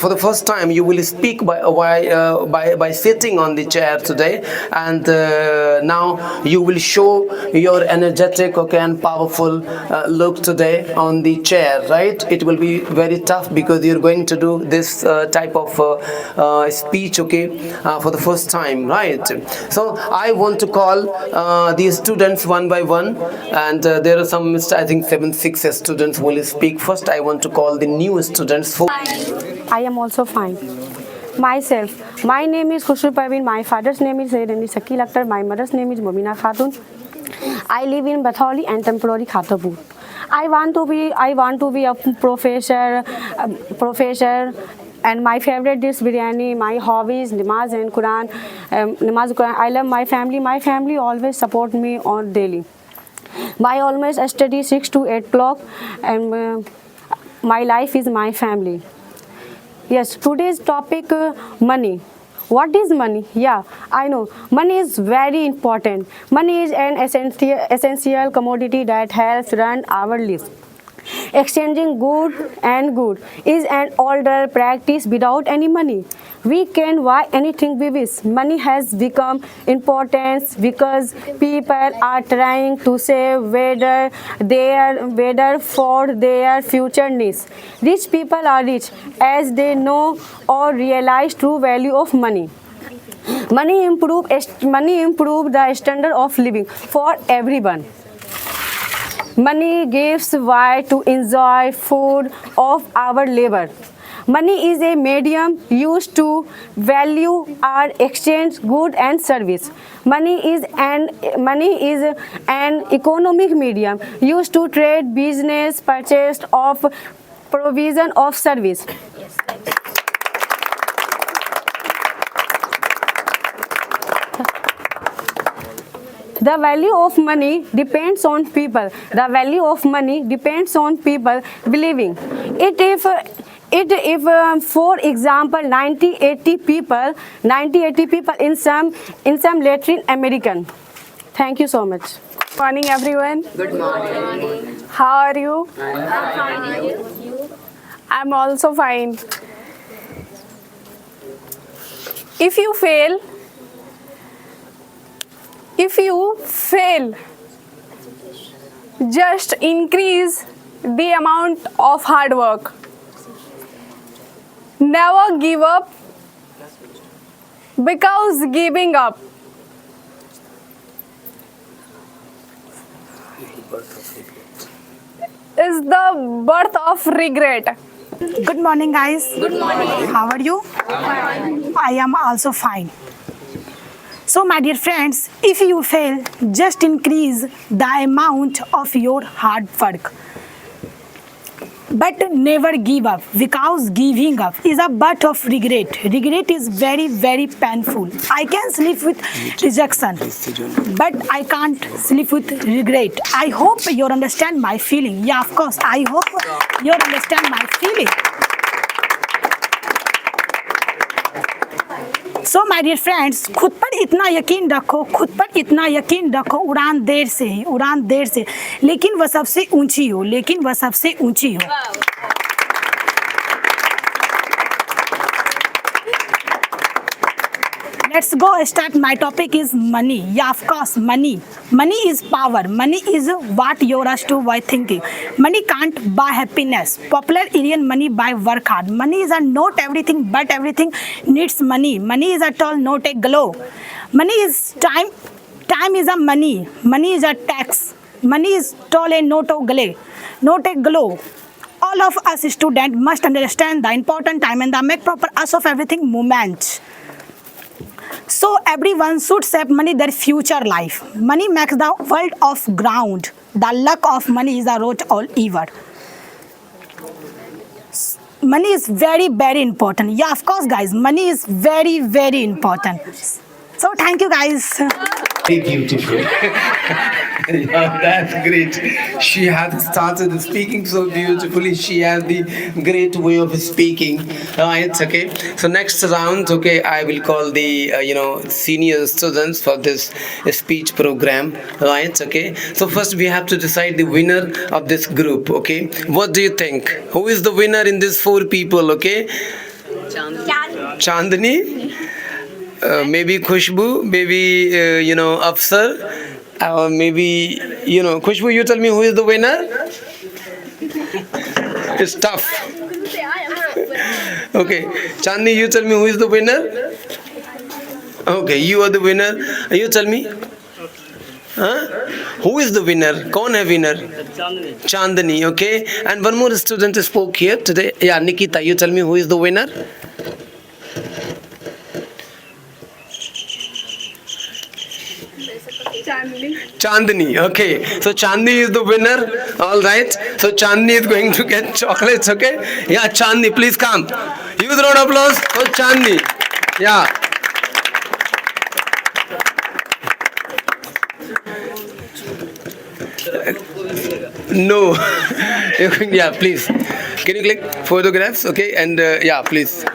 for the first time you will speak by sitting on the chair today, and now you will show your energetic, okay, and powerful look today on the chair, right? It will be very tough because you're going to do this type of speech, okay, for the first time, right? So I want to call the students one by one, and there are some, I think 7-6 students will speak first. I want to call the new students. I am also fine. Myself, my name is Khushru Parveen. My father's name is Shakil Akhtar. My mother's name is Mobina Khatun. I live in Batholi and temporary Khatapur. I want to be a professor, and my favorite dish biryani. My hobbies namaz and Quran. Quran. I love my family. My family always support me on daily. I always study 6 to 8 o'clock, and my life is my family. Yes, today's topic, money. What is money? Yeah, I know. Money is very important. Money is an essential commodity that helps run our lives. Exchanging good and good is an older practice. Without any money, we can buy anything we wish. Money has become important because people are trying to save whether for their future needs. Rich people are rich as they know or realize true value of money. Money improve the standard of living for everyone. Money gives way to enjoy food of our labor. Money is a medium used to value or exchange good and service. Money is an economic medium used to trade, business, purchase of provision of service. The value of money depends on people. The value of money depends on people believing it. If for example, 90-80 people in some Latin American. Thank you so much. Good morning, everyone. Good morning. How are you? I'm fine. I'm also fine. If you fail, just increase the amount of hard work. Never give up, because giving up is the birth of regret. Good morning, guys. Good morning. How are you? I am also fine. So, my dear friends, if you fail, just increase the amount of your hard work. But never give up, because giving up is a birth of regret. Regret is very, very painful. I can sleep with rejection, but I can't sleep with regret. I hope you understand my feeling. Yeah, of course, I hope you understand my feeling. So my dear friends, खुद पर इतना यकीन रखो, उड़ान देर से, लेकिन वह सबसे ऊंची हो, Let's go start. My topic is money. Yeah, of course, money. Money is power. Money is what you rush to by thinking. Money can't buy happiness. Popular Indian money buy work hard. Money is a not everything, but everything needs money. Money is a tall, not a glow. Money is time. Time is a money. Money is a tax. Money is tall and not a glow. All of us students must understand the important time and the make proper use of everything moment. So everyone should save money their future life. Money makes the world of ground. The luck of money is a root all evil. Money is very, very important. Yeah, of course, guys. Money is very, very important. So thank you, guys. Very beautiful. Yeah, that's great. She has started speaking so beautifully. She has the great way of speaking. Right, okay. So next round, okay, I will call the senior students for this speech program. Right, okay. So first we have to decide the winner of this group. Okay, what do you think? Who is the winner in these 4 people? Okay. Chandni, maybe Khushbu, maybe Afsar, or maybe Khushbu. You tell me who is the winner. It's tough. Okay, Chandni, you tell me who is the winner. Okay, you are the winner. You tell me. Huh? Who is the winner? कौन है winner? Chandni. Okay. And one more student spoke here today. Yeah, Nikita. You tell me who is the winner? Chandni. Okay. So Chandni is the winner. All right. So Chandni is going to get chocolates. Okay. Yeah, Chandni, please come. Huge round of applause for Chandni. Yeah. No. Yeah, please. Can you click photographs? Okay. And yeah, please.